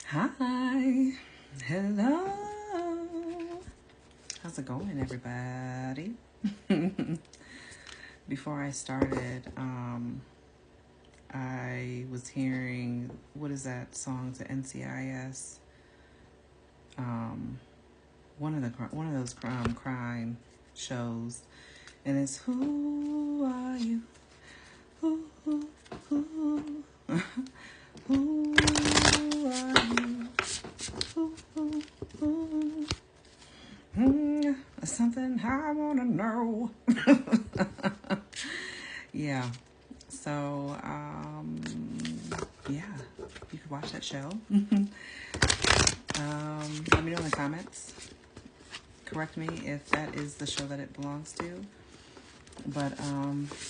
Hi. Hello. How's it going, everybody? Before I started, I was hearing, what is that song? The NCIS. One of those crime shows, and it's "Who are you? Who who who are you? Who? Something I wanna know." Yeah. So, yeah, you could watch that show. Let me know in the comments. Correct me if that is the show that it belongs to. But,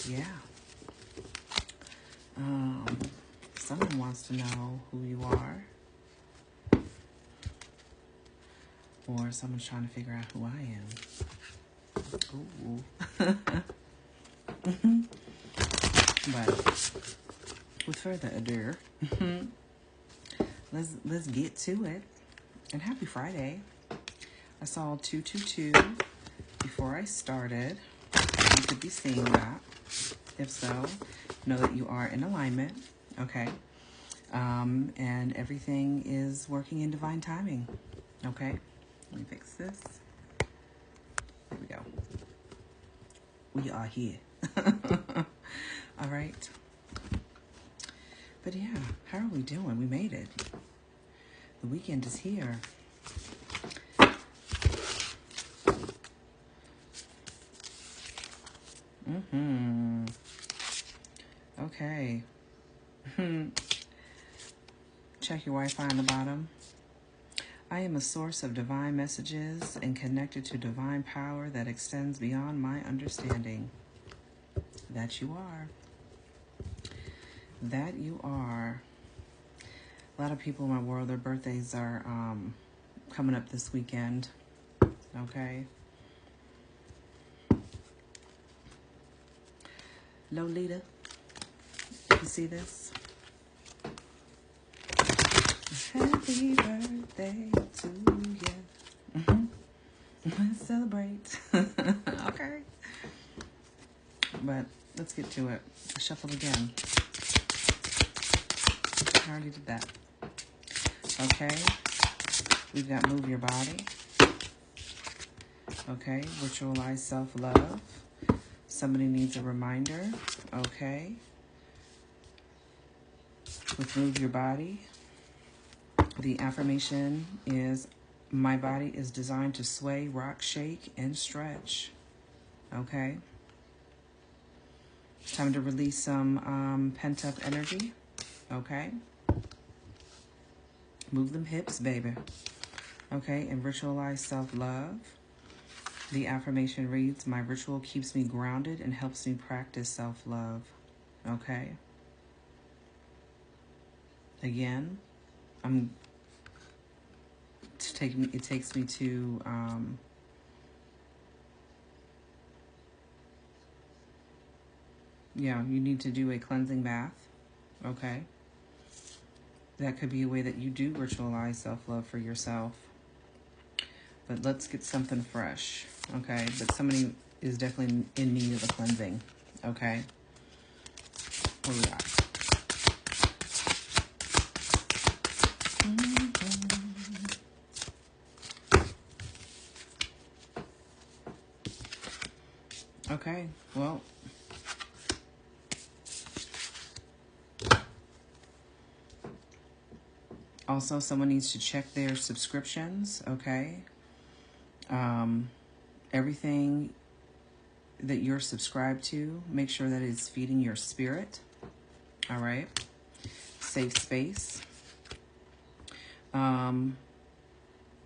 yeah. Someone wants to know who you are. Or someone's trying to figure out who I am. Ooh. But with further ado, let's get to it. And happy Friday. I saw 222 before I started. You could be seeing that. If so, know that you are in alignment. Okay. And everything is working in divine timing. Okay. Let me fix this. There we go. We are here. All right. But yeah, how are we doing? We made it. The weekend is here. Okay. Check your Wi-Fi on the bottom. I am a source of divine messages and connected to divine power that extends beyond my understanding. That you are. That you are. A lot of people in my world, their birthdays are coming up this weekend. Okay. Lolita, you see this? Happy birthday to you. Let's celebrate. Okay. But let's get to it. Shuffle again. I already did that. Okay. We've got move your body. Okay. Ritualize self-love. Somebody needs a reminder. Okay. With move your body. The affirmation is, my body is designed to sway, rock, shake, and stretch. Okay. Time to release some pent-up energy. Okay. Move them hips, baby. Okay. And ritualize self-love. The affirmation reads, my ritual keeps me grounded and helps me practice self-love. Okay. Again, it takes me to you need to do a cleansing bath. Okay. That could be a way that you do ritualize self-love for yourself. But let's get something fresh. Okay. But somebody is definitely in need of a cleansing. Okay. What do we got? Okay, well, also someone needs to check their subscriptions. Okay. Everything that you're subscribed to, make sure that it's feeding your spirit. All right. Safe space. That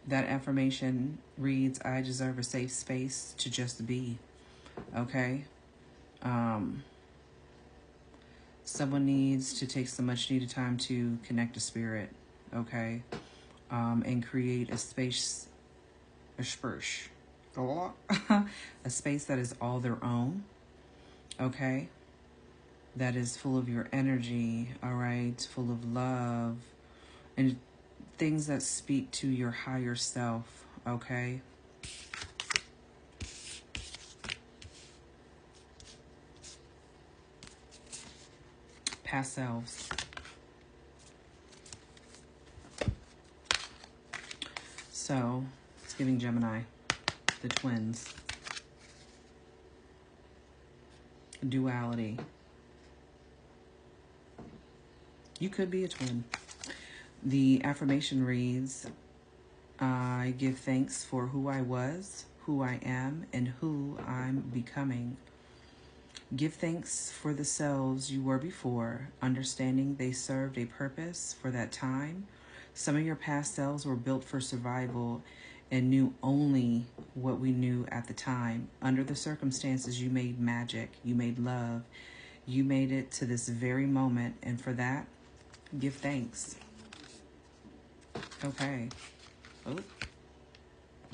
affirmation reads, I deserve a safe space to just be. Okay. Someone needs to take some much needed time to connect to spirit. Okay. And create a space, a space that is all their own. Okay. That is full of your energy. All right. Full of love. And things that speak to your higher self, okay? Past selves. So, it's giving Gemini, the twins. Duality. You could be a twin. The affirmation reads, I give thanks for who I was, who I am, and who I'm becoming. Give thanks for the selves you were before, understanding they served a purpose for that time. Some of your past selves were built for survival and knew only what we knew at the time. Under the circumstances, you made magic, you made love, you made it to this very moment, and for that, give thanks. Okay. Oh, my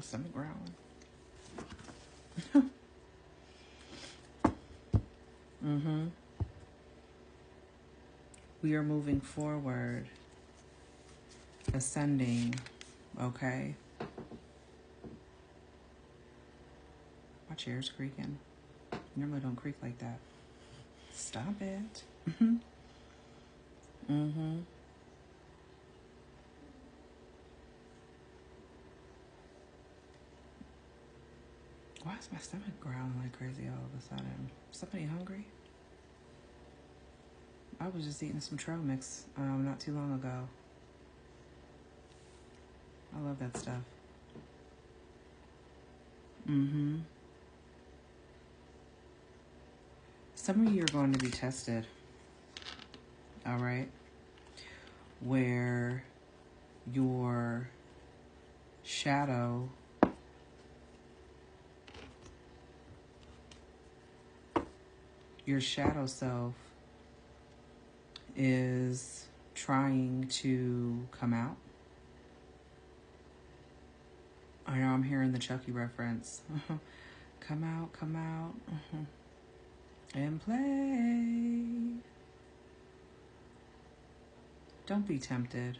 stomach growling. We are moving forward, ascending, okay? My chair's creaking. Normally don't creak like that. Stop it. Why is my stomach growling like crazy all of a sudden? Somebody hungry? I was just eating some trail mix not too long ago. I love that stuff. Some of you are going to be tested. All right? Where your shadow self is trying to come out. I know I'm hearing the Chucky reference. Come out, and play. Don't be tempted.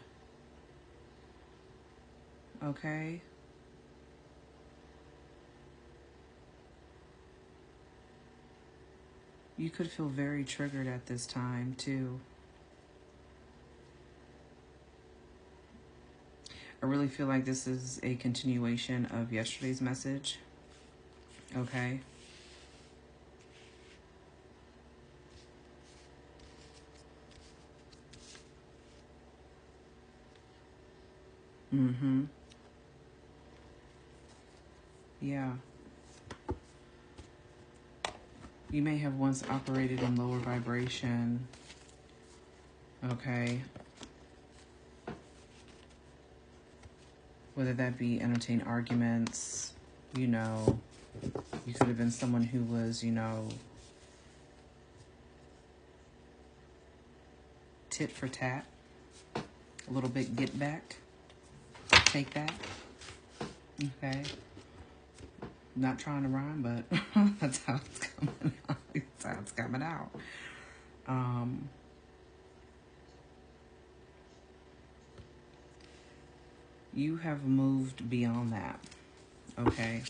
Okay? You could feel very triggered at this time, too. I really feel like this is a continuation of yesterday's message. Okay? Yeah. You may have once operated in lower vibration. Okay? Whether that be entertain arguments, you could have been someone who was, tit for tat. A little bit get back. Take that. Okay? Not trying to rhyme, but that's how it's coming out. That's how it's coming out. You have moved beyond that. Okay?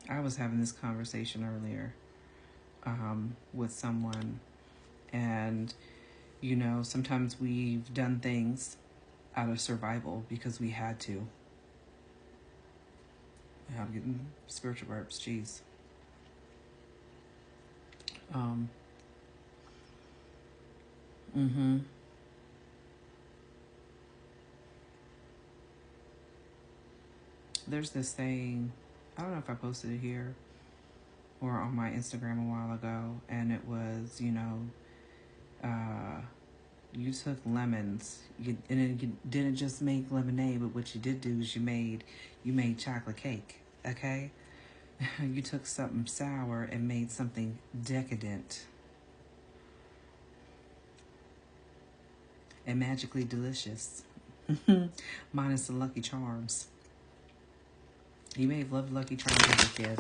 I was having this conversation earlier with someone, and sometimes we've done things out of survival because we had to. I'm getting spiritual burps, jeez. There's this saying, I don't know if I posted it here or on my Instagram a while ago, and it was, you took lemons, and you didn't just make lemonade, but what you did do is you made chocolate cake, okay? You took something sour and made something decadent and magically delicious, minus the Lucky Charms. You may have loved Lucky Charms as a kid.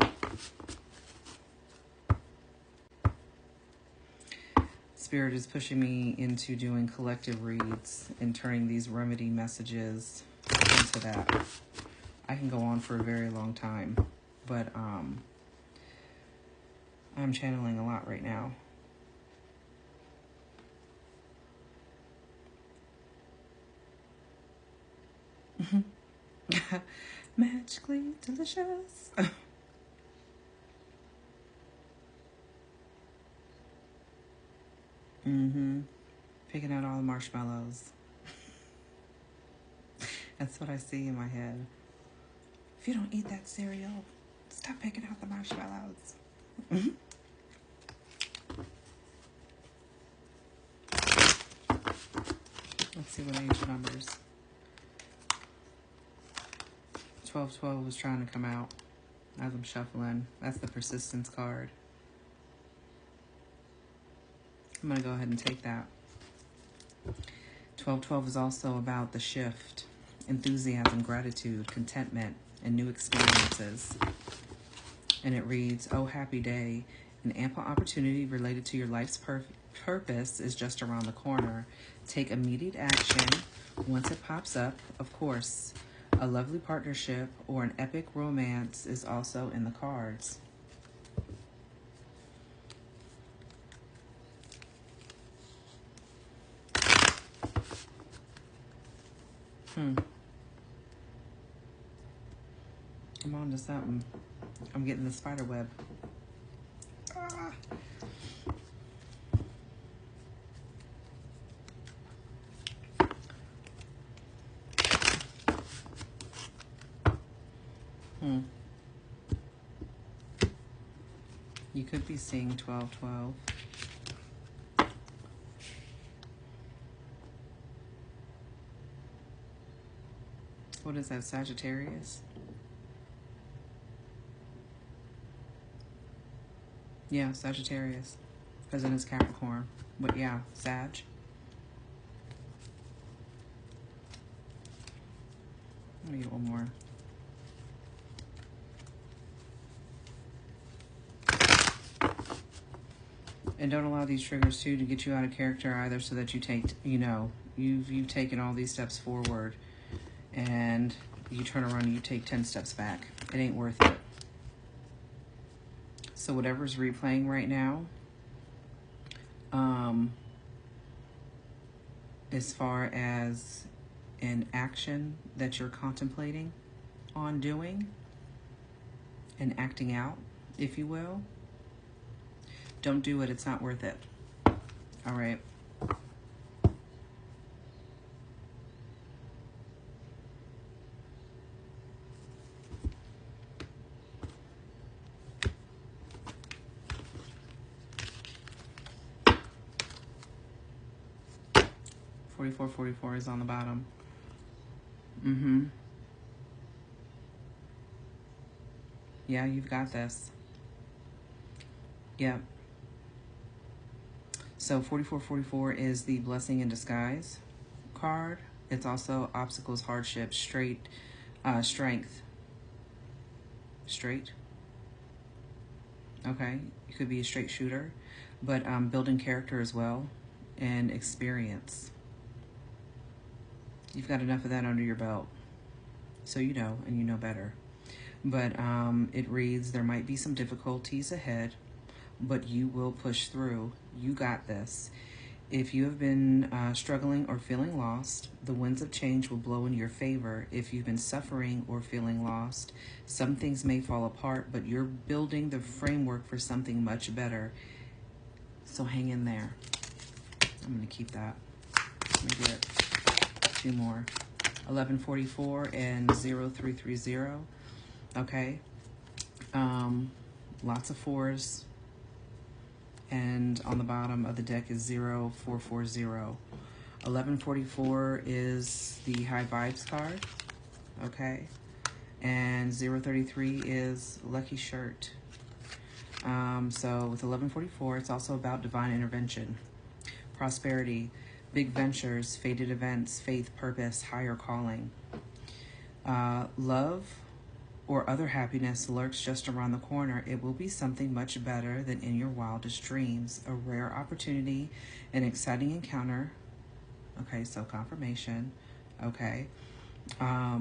Spirit is pushing me into doing collective reads and turning these remedy messages into that. I can go on for a very long time, but I'm channeling a lot right now. Magically delicious. Picking out all the marshmallows. That's what I see in my head. If you don't eat that cereal, stop picking out the marshmallows. Let's see what angel numbers. 1212 was trying to come out as I'm shuffling. That's the persistence card. I'm going to go ahead and take that. 1212 is also about the shift, enthusiasm, gratitude, contentment, and new experiences. And it reads, "Oh, happy day. An ample opportunity related to your life's purpose is just around the corner. Take immediate action once it pops up. Of course, a lovely partnership or an epic romance is also in the cards." I'm on to something. I'm getting the spider web. Ah. You could be seeing 1212. What is that, Sagittarius? Yeah, Sagittarius. Because then it's Capricorn. But yeah, Sag. Let me get one more. And don't allow these triggers too to get you out of character either, so that you take, you've taken all these steps forward and you turn around and you take 10 steps back. It ain't worth it. So whatever's replaying right now, as far as an action that you're contemplating on doing and acting out, if you will, don't do it. It's not worth it. All right. $44.44 is on the bottom. Yeah, you've got this. Yep. So 4444 is the blessing in disguise card. It's also obstacles, hardships, strength. Straight. Okay. You could be a straight shooter, but building character as well and experience. You've got enough of that under your belt. So you know, and you know better. But it reads, there might be some difficulties ahead, but you will push through. You got this. If you have been struggling or feeling lost, the winds of change will blow in your favor. If you've been suffering or feeling lost, some things may fall apart, but you're building the framework for something much better. So hang in there. I'm going to keep that. Let me get two more. 1144 and 0330. Okay. Lots of fours. And on the bottom of the deck is 0440. 1144 is the high vibes card. Okay. And 033 is lucky shirt. So with 1144, it's also about divine intervention, prosperity, big ventures, fated events, faith, purpose, higher calling. Love or other happiness lurks just around the corner, it will be something much better than in your wildest dreams. A rare opportunity, an exciting encounter. Okay, so confirmation. Okay. A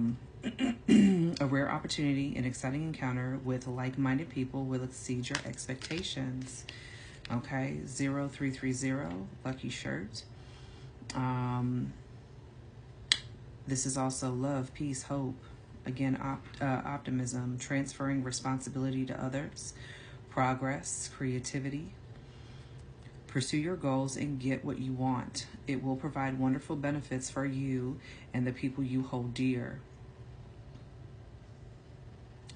rare opportunity, an exciting encounter with like-minded people will exceed your expectations. Okay, 0330, lucky shirt. This is also love, peace, hope. Again, optimism, transferring responsibility to others, progress, creativity. Pursue your goals and get what you want. It will provide wonderful benefits for you and the people you hold dear.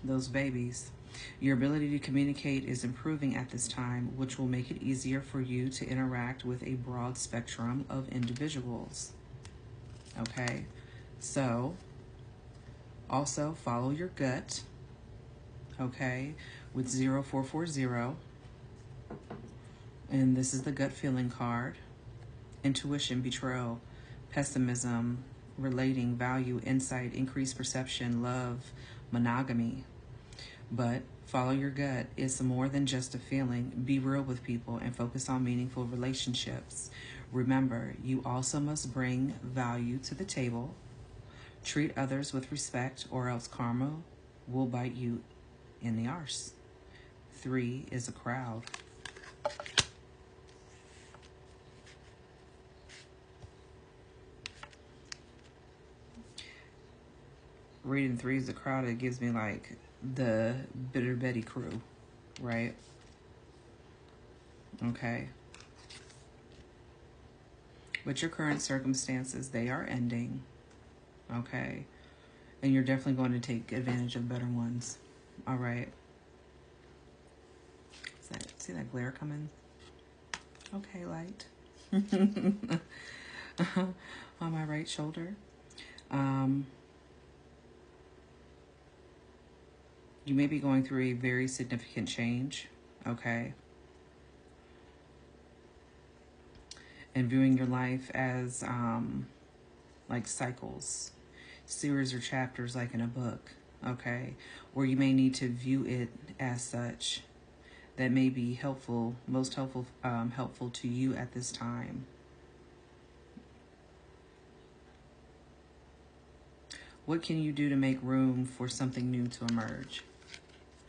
Those babies. Your ability to communicate is improving at this time, which will make it easier for you to interact with a broad spectrum of individuals. Okay, so also follow your gut, okay, with 0440. And this is the gut feeling card. Intuition, betrayal, pessimism, relating, value, insight, increased perception, love, monogamy. But follow your gut. It's more than just a feeling. Be real with people and focus on meaningful relationships. Remember, you also must bring value to the table. Treat others with respect, or else karma will bite you in the arse. 3 is a crowd. Reading 3 is a crowd. It gives me like the Bitter Betty crew, right? Okay. But your current circumstances, they are ending. Okay. And you're definitely going to take advantage of better ones. All right. See that glare coming? Okay, light. On my right shoulder. You may be going through a very significant change. Okay. And viewing your life as like cycles, series or chapters like in a book, okay? Or you may need to view it as such. That may be helpful, most helpful to you at this time. What can you do to make room for something new to emerge?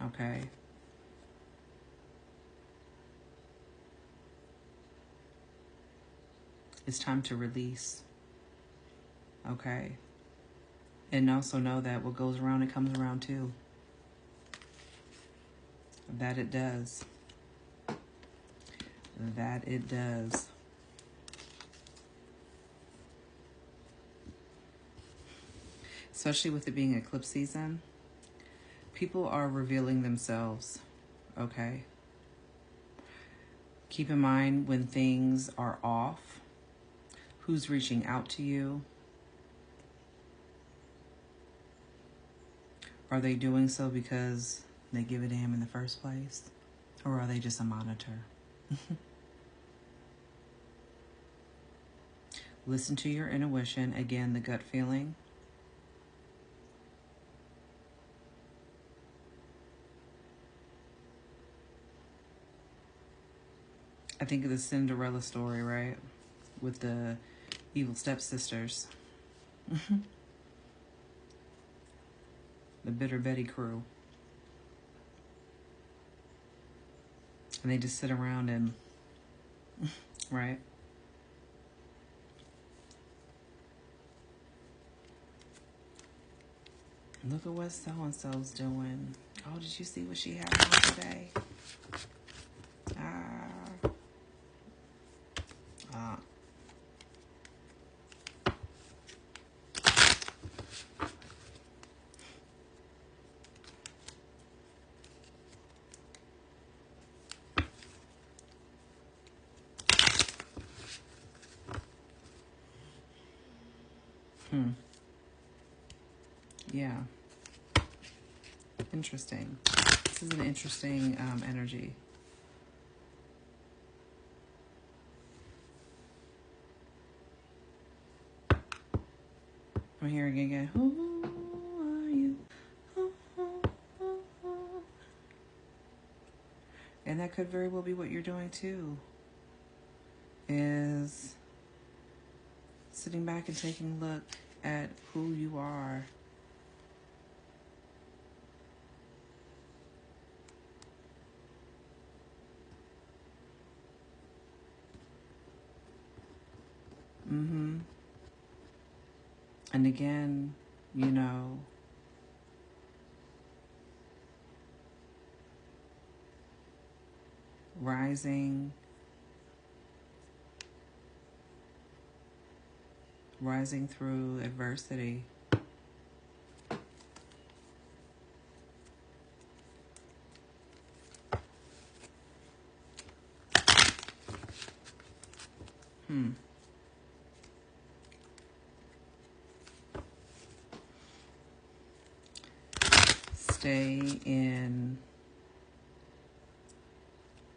Okay. It's time to release. Okay. And also know that what goes around, it comes around too. That it does. That it does. Especially with it being eclipse season, people are revealing themselves, okay? Keep in mind when things are off, who's reaching out to you. Are they doing so because they give a damn in the first place? Or are they just a monitor? Listen to your intuition. Again, the gut feeling. I think of the Cinderella story, right? With the evil stepsisters. The Bitter Betty crew. And they just sit around and, right? Look at what so-and-so's doing. Oh, did you see what she had on today? Yeah. Interesting. This is an interesting energy. I'm hearing again. Who are you? could very well be what you're doing too, is sitting back and taking a look at who you are. And again, you know, rising through adversity. Stay in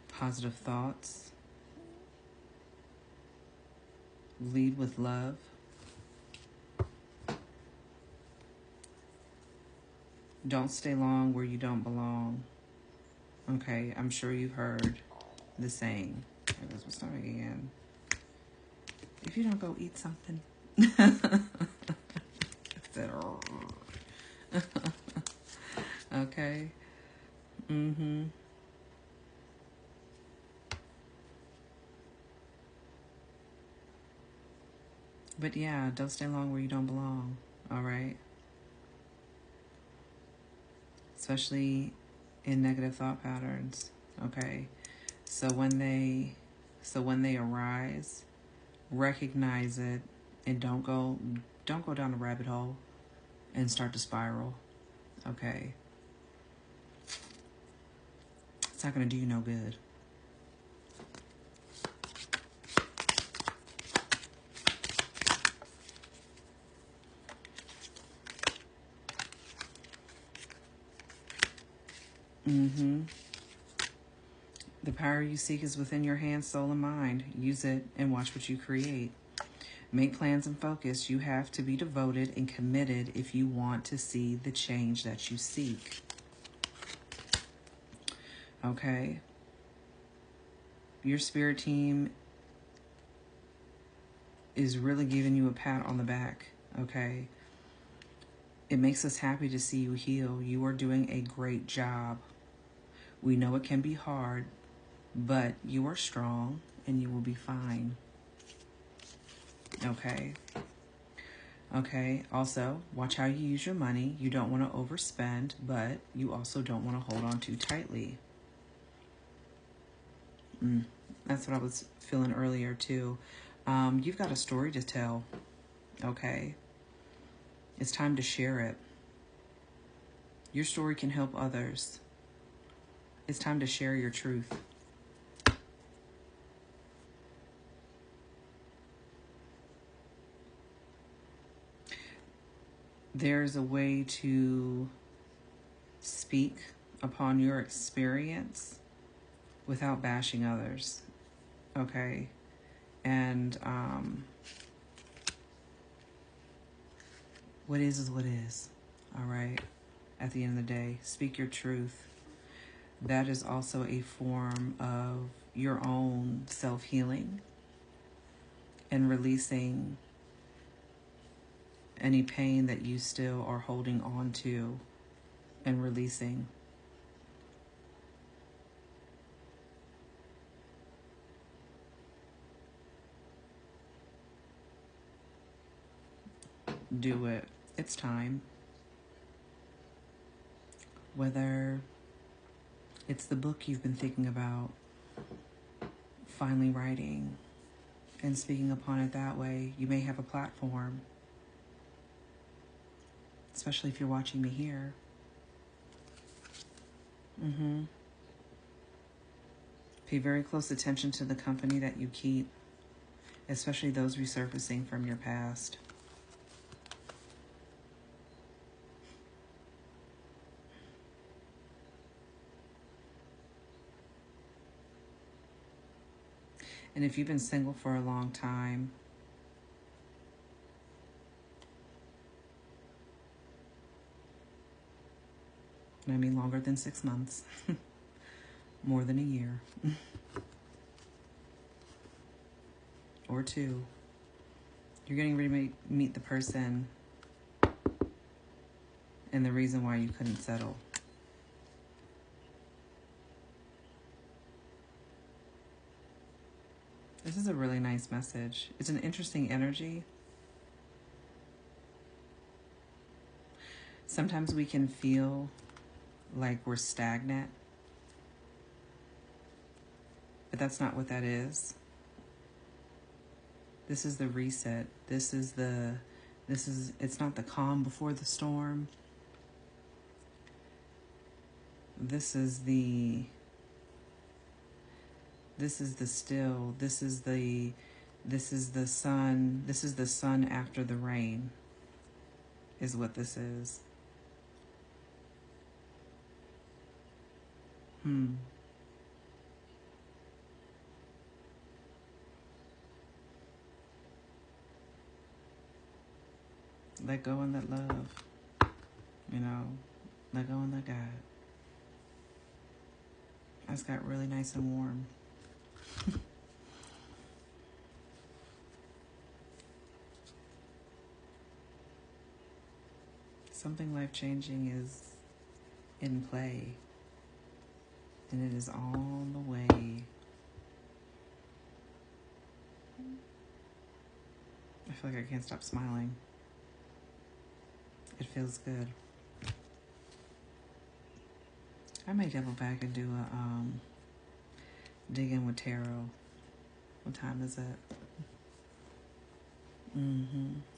positive thoughts. Lead with love. Don't stay long where you don't belong. Okay, I'm sure you've heard the saying. There goes my stomach again. If you don't go eat something. Okay. But yeah, don't stay long where you don't belong. All right. Especially in negative thought patterns. Okay. So when they arise, recognize it, and don't go down a rabbit hole and start to spiral. Okay. It's not going to do you no good. The power you seek is within your hands, soul, and mind. Use it and watch what you create. Make plans and focus. You have to be devoted and committed if you want to see the change that you seek. Okay? Your spirit team is really giving you a pat on the back. Okay? It makes us happy to see you heal. You are doing a great job. We know it can be hard, but you are strong and you will be fine. Okay? Okay, also, watch how you use your money. You don't want to overspend, but you also don't want to hold on too tightly. That's what I was feeling earlier, too. You've got a story to tell, okay? It's time to share it. Your story can help others. It's time to share your truth. There's a way to speak upon your experience without bashing others, okay? And what is what is, all right? At the end of the day, speak your truth. That is also a form of your own self-healing and releasing any pain that you still are holding on to and releasing. Do it. It's time. Whether it's the book you've been thinking about finally writing and speaking upon it that way, you may have a platform, especially if you're watching me here. Pay very close attention to the company that you keep, especially those resurfacing from your past. And if you've been single for a long time, and I mean longer than 6 months, more than a year or two. You're getting ready to meet the person and the reason why you couldn't settle. This is a really nice message. It's an interesting energy. Sometimes we can feel like we're stagnant, but that's not what that is. This is the reset. It's not the calm before the storm. This is the still. This is the sun. This is the sun after the rain, is what this is. Let go and let love. Let go and let God. That's got really nice and warm. Something life-changing is in play. And it is on the way. I feel like I can't stop smiling. It feels good. I may double back and do a dig in with tarot. What time is it?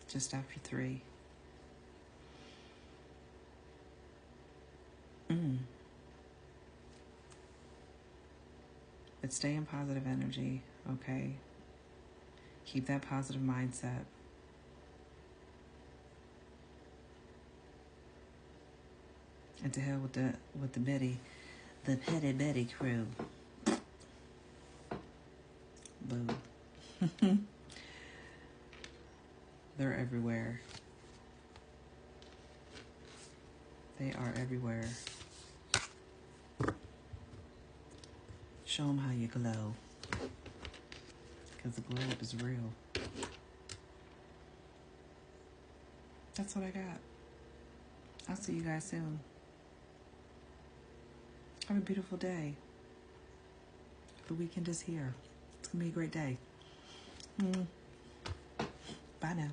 Just after 3. But stay in positive energy, okay? Keep that positive mindset. And to hell with the petty Betty crew. Boo. They're everywhere. They are everywhere. Show them how you glow. Because the glow up is real. That's what I got. I'll see you guys soon. Have a beautiful day. The weekend is here. It's going to be a great day. Bye now.